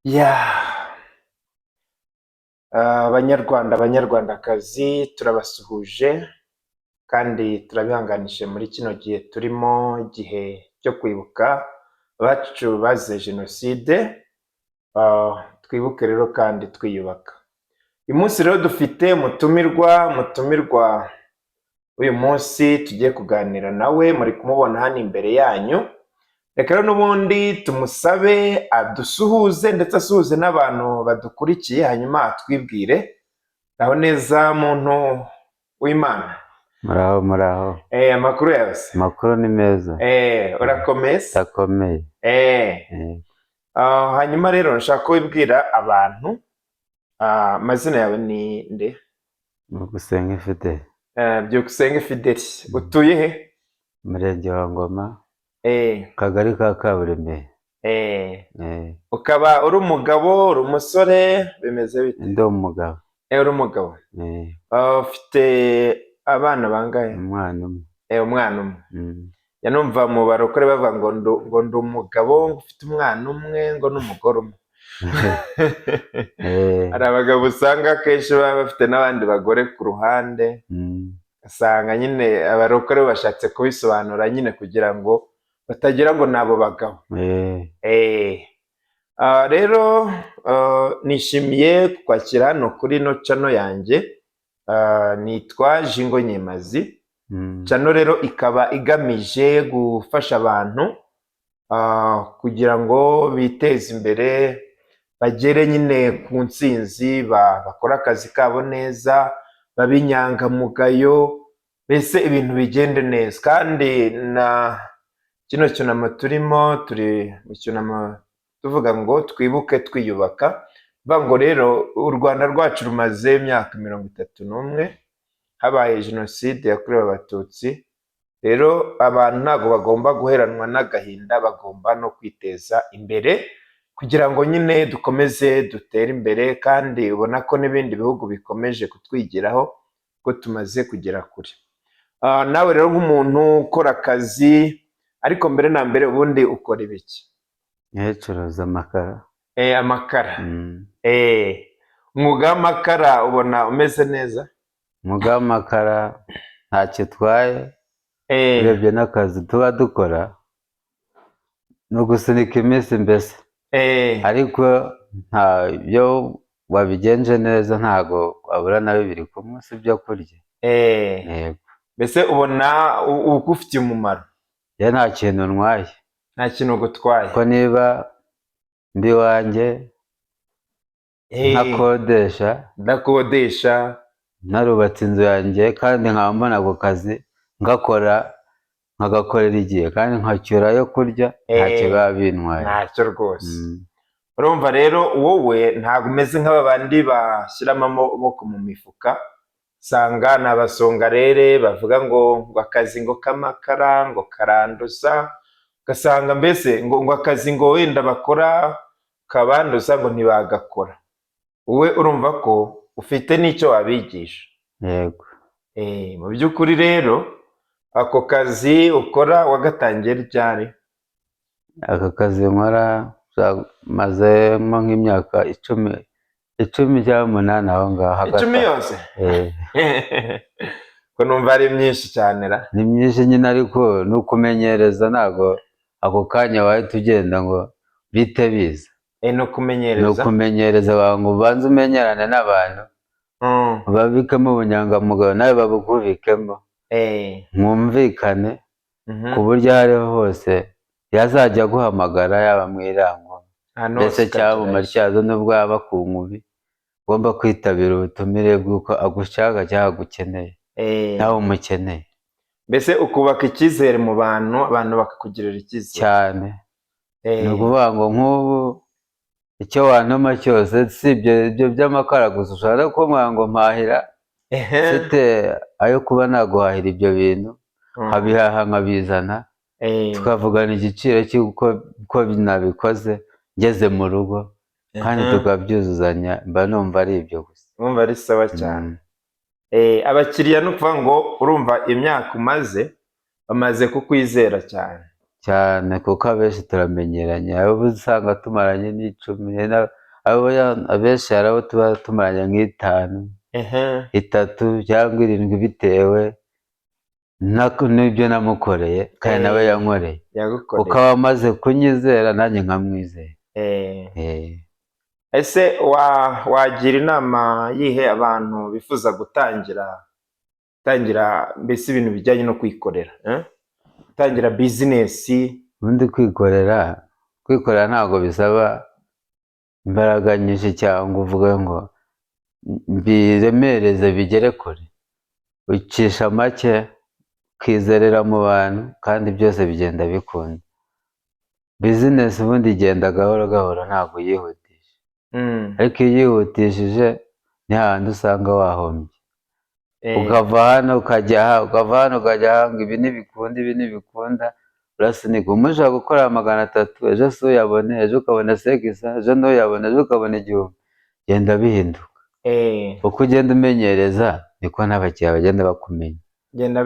Ya Banyarwanda banyarwandakazi turabasuhuje kandi turabihanganishije muri kino gihe turimo, igihe cyo kwibuka abacu bazize jenoside. Twibuke rero kandi twiyubaka. Uyu munsi rero dufite mutumirwa uyu munsi tugiye kuganira nawe, muri kumubona hano imbere yanyu. Reka rero n'ubundi tumusabe adusuhuze ndetse asuhuze n'abantu badukurikiye, hanyuma atwibwire. Aho neza muntu w'Imana. Muraho. Amakuru yawe se? Amakuru ni meza. Urakomeye se? Ndakomeye. Hanyuma rero nshaka ko wibwira abantu, amazina yawe ni nde? Byukusenge Fidèle. Byukusenge Fidèle. Utuye he? Umurenge wa Ngoma, Eh, Akagari ka Kaburimbi. ukaba uri umugabo, uri umusore, bimeze bite? Ndi umugabo. Uri umugabo. Ufite abana bangahe? Umwana umwe. Umwana umwe. Yanumva mu barokore bavuga ngo ndi umugabo, ngo ufite umwana umwe, ngo n'umugore umwe. Hari abagabo usanga akenshi baba bafite n'abandi bagore ku ruhande, asanga nyine abarokore bashatse kubisobanura nyine kugira ngo batagira ngo nabo bagabo. Rero nishimiye kukwakira hano kuri ino chano yanjye. Nitwa Jingo Nyemazi. Chano rero ikaba igamije gufasha abantu kugira ngo biteze imbere, bagere nyine ku ntsinzi, bakora akazi kabo neza, babe inyangamugayo, mbese ibintu bigende neza. Kandi na kino cyunamo turimo, turi mu cyunamo tuvuga ngo twibuke twiyubaka. Bivuga ngo rero u Rwanda rwacu rumaze imyaka 31 habaye jenoside yakorewe abatutsi. Rero abantu ntabwo bagomba guheranwa n'agahinda, bagomba no kwiteza imbere kugira ngo nyine dukomeze dutere imbere, kandi ubona ko n'ibindi bihugu bikomeje kutwigiraho ko tumaze kugera kure. Nawe rero nk'umuntu ukora akazi, ariko mbere na mbere ubundi ukora ibiki? Ncuruza amakara. Amakara. Umwuga w'amakara ubona umeze neza? Umwuga w'amakara ntacyo utwaye, urebye n'akazi tuba dukora ni ugusunika iminsi mbese. Ariko iyo wabigenje neza ntabwo wabura na bibiri ku munsi byo kurya. Mbese ubona ugufitiye umumaro? Nta kintu ntwaye. Nta kintu gutwaye? Ko niba mbi wanjye ndakodesha, narubatse inzu yanjye, kandi nkaba mbona ako kazi nkagakorera igihe, kandi nkacyura yo kurya, ntacyo biba bintwaye. Ntacyo rwose. Urumva rero wowe ntabwo umeze nk'aba bandi bashyiramo amaboko mu mifuka, usanga ni abasongarere bavuga ngo akazi ngo k'amakara ngo karanduza, ugasanga mbese ngo akazi ngo wenda bakora kabanduza ngo ntibagakora. Wowe urumva ko ufite n'icyo wabigisha. Yego. Mu by'ukuri rero ako kazi ukora wagatangiye ryari? Aka kazi nkora mazemo nk'imyaka 10 cyangwa 8 aho ngaho. 10 yose? Ko numva ari myinshi cyane ra? Ni myinshi nyine, ariko ni ukumenyereza, ntabwo ako kanya wahita ugenda ngo bite biza. Ni ukumenyereza? Ni ukumenyereza abantu, ubanza umenyerane n'abantu, babikemo ubunyangamugayo, nawe babukubikemo, mwumvikane ku buryo aho ariho hose yazajya guhamagara, yaba mu irango ndetse cyangwa mu matyazo, nubwo yaba ku nkubi, ugomba kwitabira ubutumire bw'uko agushaka cyangwa agukeneye, nawe umukeneye. Mbese ukubaka icyizere mu bantu, abantu bakakugirira icyizere cyane. Ni ukuvuga ngo nk'ubu icyo wantuma cyose, si ibyo by'amakara gusa, ushobora kumbwira ngo mpahira, mfite ayo kuba naguhahira ibyo bintu, nkabihaha nkabizana, tukavugana igiciro cy'uko nabikoze ngeze mu rugo, kandi tukabyuzuzanya. Mba numva ari ibyo gusa. Numva ari sawa cyane. Abakiriya ni ukuvuga ngo urumva imyaka umaze bamaze kukwizera cyane. cyane kuko abenshi turamenyeranye, abo usanga tumaranye n'10, abenshi hari abo tuba tumaranye nk'itanu, itatu cyangwa 7 bitewe n'ibyo namukoreye kandi nawe yankoreye, kuko aba amaze kunyizera nanjye nkamwizera. Ese wagira inama yihe abantu bifuza gutangira mbese ibintu bijyanye no kwikorera, gutangira bizinesi? Ubundi kwikorera ntabwo bisaba imbaraga nyinshi cyangwa uvuge ngo biremereze bigere kure. Ucisha make ukizerera mu bantu kandi byose bigenda bikunda. Bizinesi ubundi igenda gahoro gahoro, ntabwo yihutisha, ariko iyo yihutishije ni hahandi usanga wahombye. Ukava hano ukajya aha ngo ibi ntibikunda, urasunika. Umushaka gukora 300, ejo si uyabone, ejo ukabona sekisa, ejo ntuyabone, ejo ukabona 1000. Genda bihinduka. Uko ugenda umenyereza niko n'abakiriya bagenda bakumenya,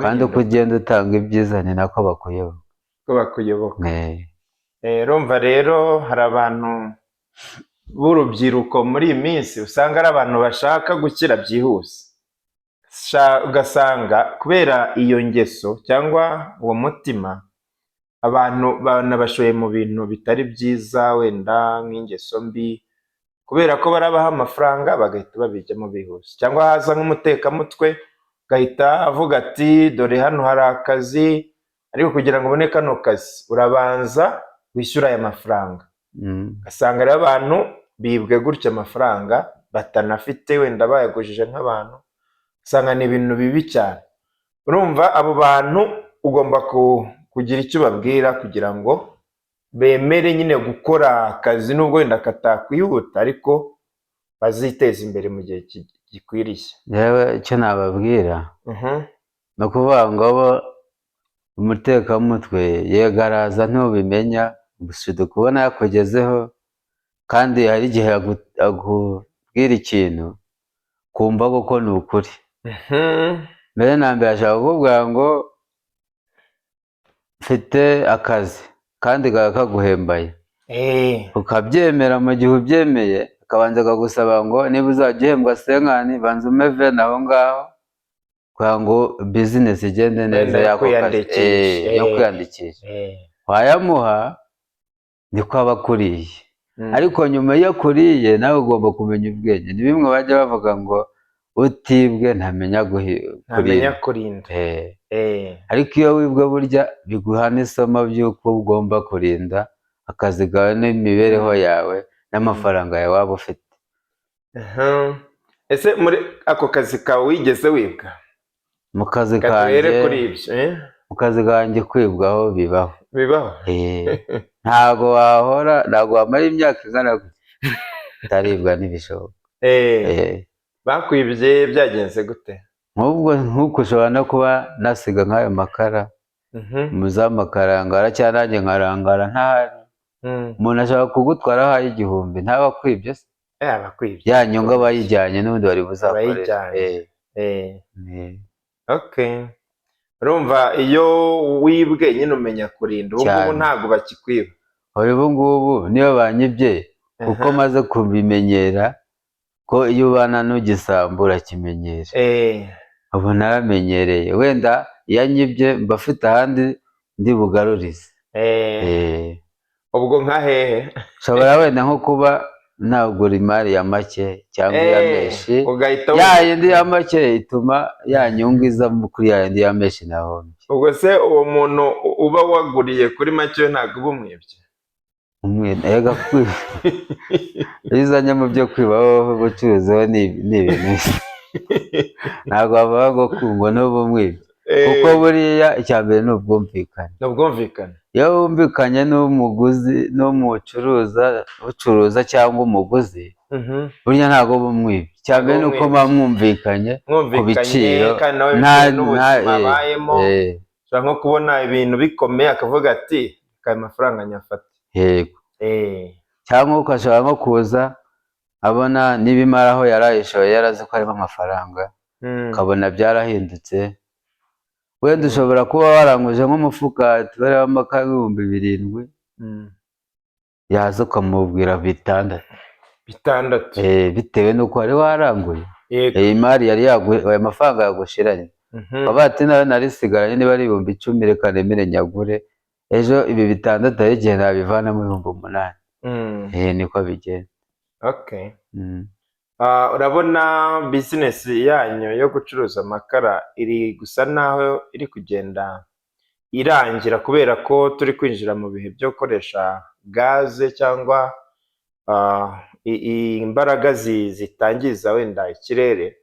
kandi uko ugenda utanga ibyiza ni nako bakuyoboka. Urumva rero hari abantu b'urubyiruko muri iyi minsi usanga ari abantu bashaka gukira byihuse, ugasanga kubera iyo ngeso cyangwa uwo mutima abantu banabashoye mu bintu bitari byiza, wenda nk'ingeso mbi, kubera ko barabaha amafaranga bagahita babijyamo bihuse. Cyangwa haza nk'umutekamutwe gahita avuga ati dore hano hari akazi, ariko kugira ngo ubone kano kazi urabanza wishyura aya mafaranga. Ugasanga rero abantu bibwe gutya amafaranga batanafite, wenda bayagujije nk'abantu, usanga ni ibintu bibi cyane. Urumva abo bantu ugomba kugira icyo babwira kugira ngo bemere nyine gukora akazi, nubwo wenda katakwihuta ariko baziteza imbere mu gihe gikwiriye. Yewe icyo nababwira ni ukuvuga ngo umutekamutwe yegaraza ntubimenya, gusa kubona yakugezeho, kandi hari igihe akubwira ikintu kumva ko ni ukuri. Mbere na mbere ashaka kukubwira ngo mfite akazi kandi kaguhembaye, ukabyemera. Mu gihe ubyemeye akabanza akagusaba ngo niba uzajya uhembwa 50, banza ume 20 aho ngaho kugira ngo bizinesi igende neza, yo kwiyandikisha. Wayamuha niko aba akuriye, ariko nyuma iyo akuriye nawe ugomba kumenya ubwenge. Ni bimwe bajya bavuga ngo utibwe ntamenya kurinda. Ariko iyo wibwe burya biguha n'isomo by'uko ugomba kurinda akazi kawe n'imibereho yawe n'amafaranga yawe waba ufite. Ese muri ako kazi kawe wigeze wibwa? Mu kazi kanjye kwibwaho bibaho. Ntabwo wamara imyaka ingana utaribwa, ntibishoboka. Bakwibye byagenze gute? Nk'uko ushobora no kuba nasiga nk'ayo makara, umuzamu akarangara cyangwa nanjye nkarangara ntahari, umuntu ashaka kugutwara aho 1000, ntaba akwibye se? Ya nyungu aba yijyanye n'ubundi wari buzakorera. Urumva iyo wibwe nyine umenya kurinda. Ubu ngubu ntabwo bakikwiba. Ubu ngubu niyo banyibye, kuko maze kubimenyera ko iyo ubana n'ugisambu urakimenyera. Ubu naramenyereye, wenda iyo anyibye mba afite ahandi ndi bugarurize. Ubwo nka hehe? Nshobora wenda nko kuba nagura imari ya make cyangwa iya menshi, ya yindi ya make ituma ya nyungu iza kuri ya yindi ya menshi nahombye. Ubwo se uwo muntu uba waguriye kuri make we ntabwo uba umwibye? Ega kwiba, iyo uzanye mu byo kwiba wowe ubucuruzi ni ibintu ntabwo bavuga ngo kungo n'ubu umwibye, kuko buriya icya mbere ni ubwumvikane. Iyo wumvikanye n'umuguzi ucuruza cyangwa umuguzi, burya ntabwo uba umwibye. Icya mbere ni uko muba mwumvikanye ku biciro. Ushobora nko kubona ibintu bikomeye akavuga ati aya mafaranga nyafata. Yego. Cyangwa ukashobora nko kuza abona n'ibimara aho yarayishoye yarazi ko harimo amafaranga, ukabona byarahindutse, wenda ushobora kuba waranguje nk'umufuka tubareho amakara ibihumbi 7 yaza ukamubwira 6 bitewe n'uko wari waranguye imari yari yaguye, ayo mafaranga yagushiranye baba ati nawe narisigaranye niba ari 10,000 reka nemere nyagure ejo ibi 6 ari igihe nabivanamo 8,000. Niko bigenda. Urabona bizinesi yanyu yo gucuruza amakara iri gusa naho iri kugenda irangira kubera ko turi kwinjira mu bihe byo gukoresha gaze cyangwa imbaraga zitangiza wenda ikirere.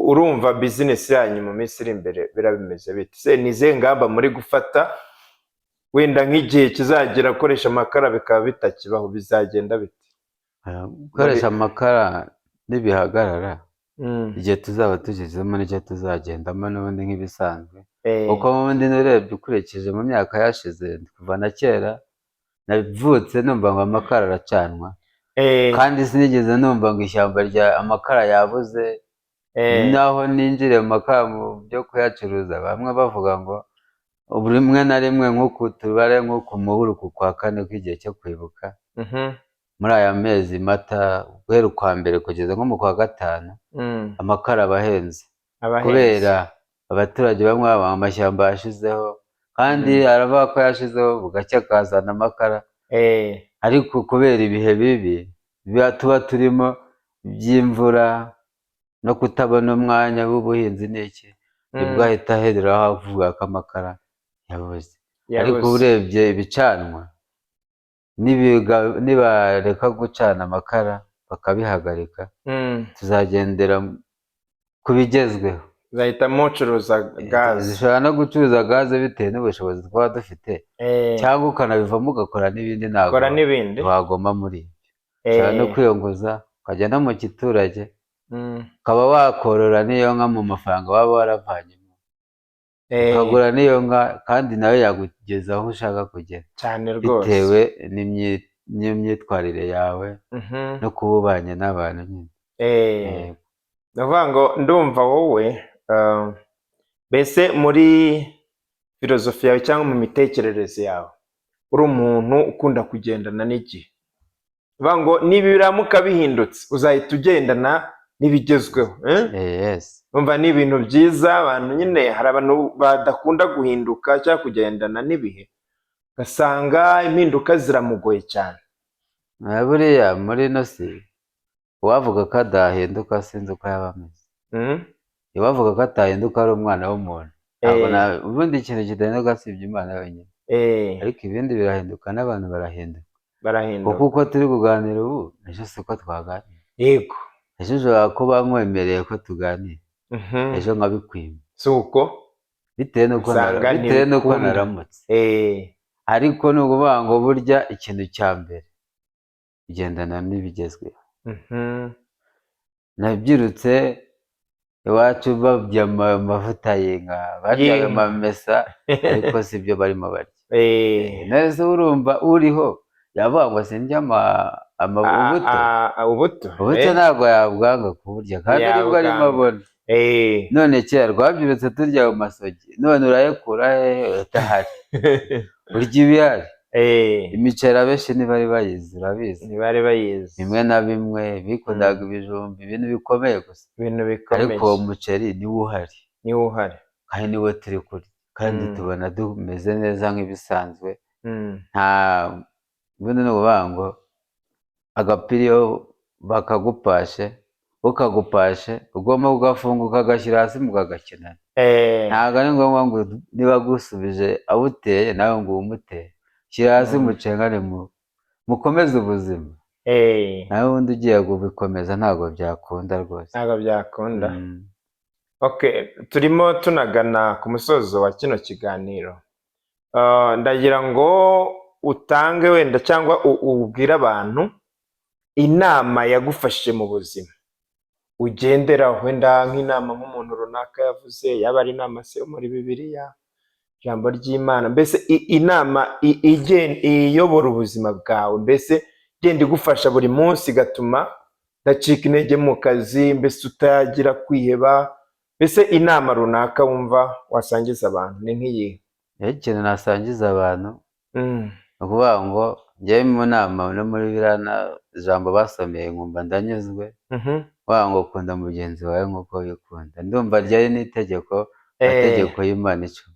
Urumva bizinesi yanyu mu minsi iri imbere birabimeze bite? Se ni izihe ngamba muri gufata wenda nk'igihe kizagera gukoresha amakara bikaba bitakibaho, bizagenda bite? Gukoresha amakara nibihagarara igihe tuzaba tugezemo nicyo tuzagendamo n'ubundi nk'ibisanzwe, kuko ubundi n'urebye ukurikije mu myaka yashize kuva na kera navutse numva ngo amakara aracanwa, kandi sinigeze numva ngo ishyamba rya amakara yabuze. Naho ninjire mu makara mu byo kuyacuruza bamwe bavuga ngo rimwe na rimwe nk'uku tubare nk'uku muhuru kwa 4 kw'igihe cyo kwibuka muri aya mezi mata guhera kwa mbere kugeza nko mu kwa 5 amakara abahenze kubera abaturage bamwe amashyamba yashizeho, kandi aravuga ko yashizeho bugacya akazana amakara, ariko kubera ibihe bibi tuba turimo by'imvura no kutabona umwanya w'ubuhinzi n'iki nibwo ahita ahederaho avuga ko amakara yabuze. Ariko urebye ibicanwa nibareka gucana amakara bakabihagarika tuzagendera ku bigezweho. Zahita mucuruza gaze. Zishobora no gucuruza gaze bitewe n'ubushobozi twaba dufite, cyangwa ukanabivamo ugakora n'ibindi, ntabwo wagoma muri ibyo. Ushobora no kwiyongoza ukajya no mu giturage ukaba wakorora n'iyo nka mu mafaranga waba waravanyemo, ukagura n'iyo nka kandi nawe yagugeza aho ushaka kugera cyane rwose bitewe n'imyitwarire yawe no kuba ubanye n'abantu nyine. Ndavuga ngo ndumva wowe mbese muri filozofi yawe cyangwa mu mitekerereze yawe uri umuntu ukunda kugendana n'igihe. Ndavuga ngo nibiramuka bihindutse uzahita ugendana n'ibigezweho. Umva ni ibintu byiza. Abantu nyine hari abantu badakunda guhinduka cyangwa kugendana n'ibihe, ugasanga impinduka ziramugoye cyane. Buriya muri ino si uwavuga ko adahinduka sinzi uko yaba ameze. Uwavuga ko atahinduka ari umwana w'umuntu. Ubundi ikintu kidahinduka si iby'Imana yonyine, ariko ibindi birahinduka n'abantu barahinduka. Kuko uko turi kuganira ubu ejo siko twaganira. Yego, ejo ushobora kuba nkwemereye ko tuganira ejo nkabikwima, si uko bitewe n'uko naramutse. Ariko ni ukuvuga ngo burya ikintu cya mbere ugendana n'ibigezweho. Nabyirutse iwacu babya amavuta y'inka, barya amamesa, ariko si byo barimo barya. Nese urumva uriho yavuga ngo sindya ubuto ntabwo yabwanga kuburya kandi aribwo arimo abona. None kera rwabyirutse turya mu masogi, none urayakura hehe utahari? Urya ibihari. Imiceri abenshi ntibari bayizi, urabizi, ntibari bayizi. Bimwe na bimwe bikundaga ibijumba, ibintu bikomeye gusa, ariko uwo muceri niwo uhari kandi niwo turi kurya, kandi tubona tumeze neza nk'ibisanzwe. Nta bundi ni ukuvuga ngo agapiriyo bakagupashe ukagupashe ugomba kugafunga ukagashyira hasi mukagakinana. Ntabwo ari ngombwa ngo niba gusubije awuteye nawe ngo umuteye, shyira hasi mucengane mukomeze ubuzima. Nawe ubundi ugiye kubikomeza ntabwo byakunda rwose, ntabwo byakunda. Turimo tunagana ku musozo wa kino kiganiro. Ndagira ngo utange wenda cyangwa ubwire abantu inama yagufashije mu buzima ugenderaho, wenda nk'inama nk'umuntu runaka yavuze, yaba ari inama se yo muri Bibiliya, ijambo ry'Imana, mbese inama iyobora ubuzima bwawe, mbese igenda igufasha buri munsi igatuma udacika intege mu kazi, mbese utagira kwiheba, Mbese inama runaka wumva wasangiza abantu ni nk'iyi? Ikintu nasangiza abantu ni ukuvuga ngo njyewe mu nama no muri biriya ijambo basomeye nkumva ndanyuzwe, kuvuga ngo kunda mugenzi wawe nk'uko wikunda. Ndumva ryari n'itegeko, amategeko y'Imana icumi,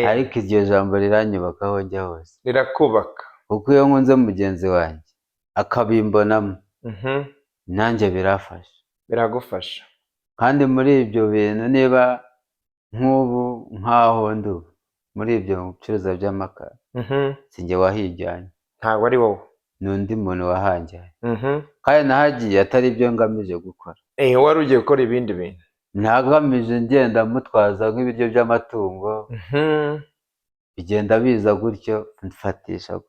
ariko iryo jambo riranyubakaho njya hose, rirakubaka, kuko iyo nkunze mugenzi wanjye akabimbonamo nanjye birafasha, biragufasha. Kandi muri ibyo bintu niba nk'ubu nk'aho ndi muri ibyo bicuruza by'amakara, si njye wahijyanye, ntabwo ari wowe, ni undi muntu wahajyanye, kandi nahagiye atari ibyo ngamije gukora. Wari ugiye gukora ibindi bintu? Ntagamije ngenda mutwaza nk'ibiryo by'amatungo, bigenda biza gutyo mfatisha,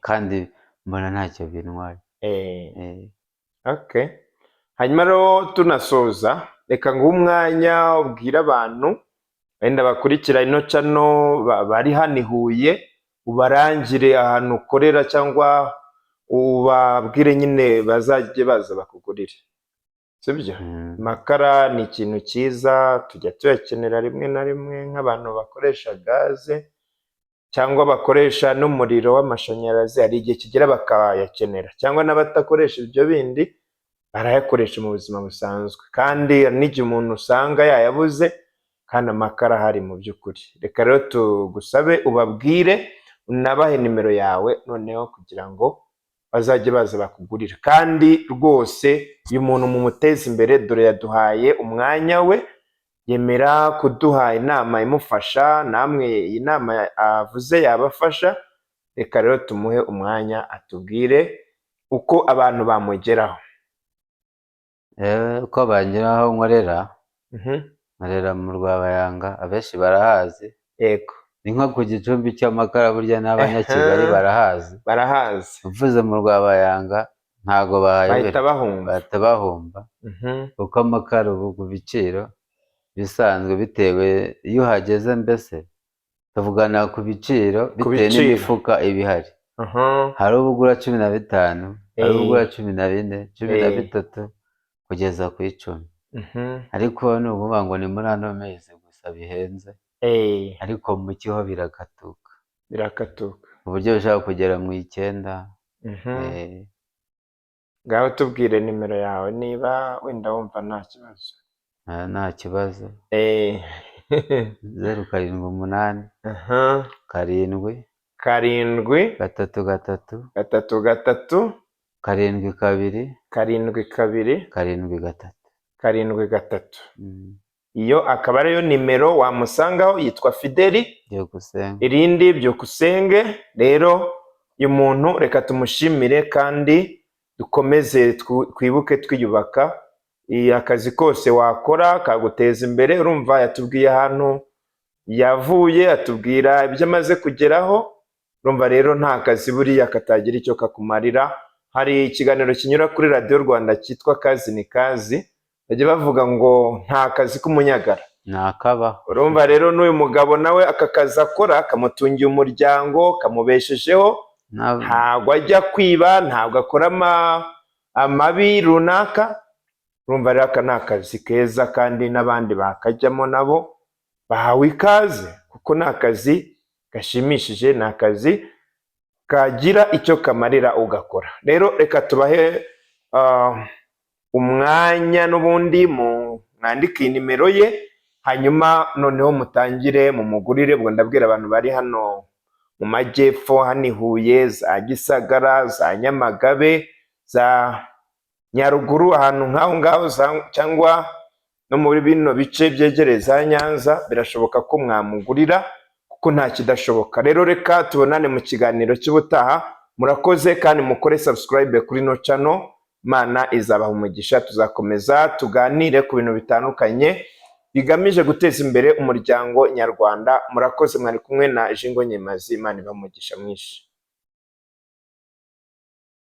kandi mbona ntacyo bintwaye. Hanyuma rero tunasoza, reka nguhe umwanya ubwire abantu wenda bakurikira ino channel bari hano i Huye, ubarangire ahantu ukorera cyangwa ubabwire nyine bazajye baza bakugurire, sibyo? Amakara ni ikintu cyiza, tujya tuyakenera rimwe na rimwe nk'abantu bakoresha gaze cyangwa bakoresha n'umuriro w'amashanyarazi, hari igihe kigera bakayakenera, cyangwa n'abatakoresha ibyo bindi barayakoresha mu buzima busanzwe, kandi n'igihe umuntu usanga yayabuze kandi amakara ahari mu by'ukuri. Reka rero tugusabe ubabwire, unabahe nimero yawe noneho kugira ngo bazajye baza bakugurira. Kandi rwose uyu muntu mumuteze imbere, dore yaduhaye umwanya we, yemera kuduha inama imufasha, namwe iyi nama avuze yabafasha. Reka rero tumuhe umwanya atubwire uko abantu bamugeraho. Uko bangeraho nkorera, nkorera mu Rwabayanga, abenshi barahazi. Yego, ni nko ku gicumbi cy'amakara, burya n'Abanyakigali barahazi. Uvuze mu Rwabayanga ntago bahita bahomba, kuko amakara ubu ku biciro bisanzwe, bitewe iyo uhageze, mbese tuvugana ku biciro bitewe n'imifuka ibihari. Hari ubugura 15, hari ubugura 14, 13 kugeza ku 10. Ariko ni ukuvuga ngo ni muri ano mezi gusa bihenze, ariko mu kiho birakatuka, uburyo bishaka kugera mu 9. Ngaho tubwire nimero yawe niba wenda wumva nta kibazo. Nta kibazo. 078 7 7 3 3 7 2 7 iyo akaba ariyo nimero wamusangaho. Yitwa Fideli irindi Byukusenge. Rero uyu muntu reka tumushimire, kandi dukomeze twibuke twiyubaka. Akazi kose wakora kaguteza imbere. Urumva yatubwiye ahantu yavuye, atubwira ibyo amaze kugeraho. Urumva rero nta kazi buriya katagira icyo kakumarira. Hari ikiganiro kinyura kuri Radio Rwanda cyitwa Kazi ni Kazi, bajya bavuga ngo nta kazi k'umunyagara nakabaho. Urumva rero n'uyu mugabo nawe aka kazi akora kamutungiye umuryango, kamubeshejeho, ntabwo ajya kwiba, ntabwo akora amabi runaka. Urumva rero aka ni akazi keza, kandi n'abandi bakajyamo nabo bahawe ikaze, kuko ni akazi gashimishije, ni akazi kagira icyo kamarira ugakora. Rero reka tubahe umwanya n'ubundi mwandike nimero ye, hanyuma noneho mutangire mumugurire. Ubwo ndabwira abantu bari hano mu majyepfo, hano i Huye, za Gisagara, za Nyamagabe, za Nyaruguru, ahantu nk'aho ngaho, cyangwa no muri bino bice byegereye za Nyanza, birashoboka ko mwamugurira, kuko nta kidashoboka. Rero reka tubonane mu kiganiro cy'ubutaha. Murakoze, kandi mukore subscribe kuri no channel. Imana izabaha umugisha. Tuzakomeza tuganire ku bintu bitandukanye bigamije guteza imbere umuryango nyarwanda. Murakoze, mwari kumwe na Jingo Nyemazi. Imana ibahe umugisha mwinshi.